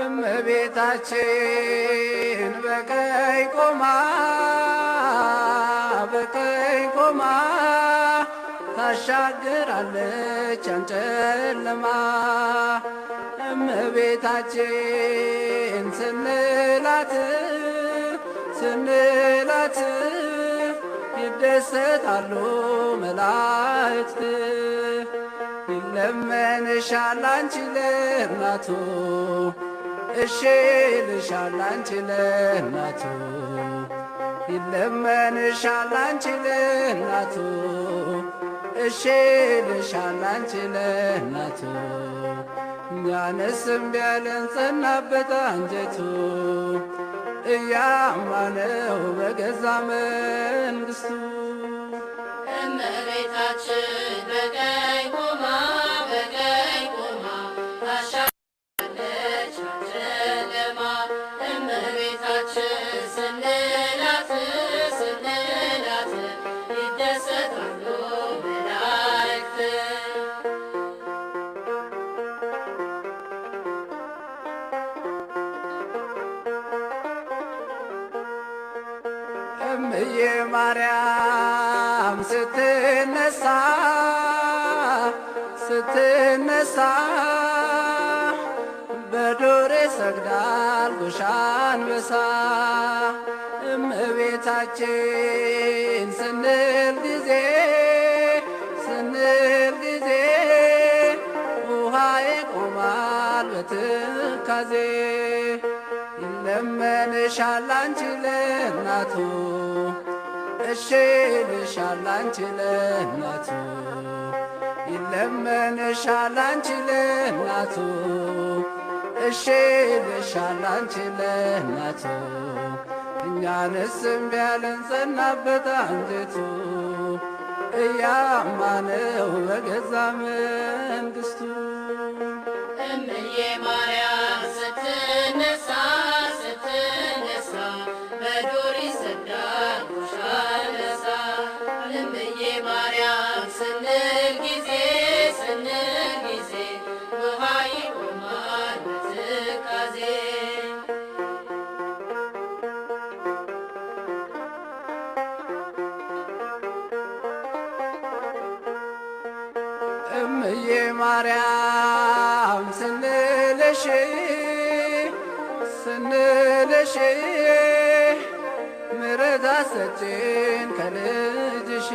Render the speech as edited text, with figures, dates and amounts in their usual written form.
እመቤታችን በቀኝ ቆማ ታሻግራለች አንጨለማ። እመቤታችን ስንላት ይደሰታሉ መላእክት። ይለመንሻል አንቺ ለእናቱ እሺ ይልሻል አንቺ ለእናቱ። ይለመንሻል አንቺ ለእናቱ እሺ ይልሻል አንቺ ለእናቱ። እኛንስ እምቢ አለን ጸናበት አንጀቱ እያማነው በገዛ መንግሥቱ። እመቤታችን በቀኝ ቆማ ታሻግራለች ጨለማ። እመቤታችን ስንላት ይደሰታሉ መላእክት። እምዬ ማርያም ስትነሳ በዱር ይሰግዳል ጎሽ አንበሳ። እመቤታችን ስንል ጊዜ ውሃ ይቆማል በትካዜ። ይለመንሻል አንቺ ለእናቱ እሺ ይልሻል አንቺ ለእናቱ። ይለመንሻል አንቺ ለእናቱ እሺ ይልሻል አንቺ ለእናቱ። እኛንስ እምቢ አለን ጸናበት አንጀቱ እያማነው በገዛ መንግሥቱ። እምዬ ማርያም ስትነሳ በዱር ይሰግዳል ጎሽ አንበሳ። እምዬ ማርያም ስንል ጊዜ ውሃ ይቆማል በትካዜ። እምዬ ማርያም ስንልሽ ምሕረት አሰጪን ከልጅሽ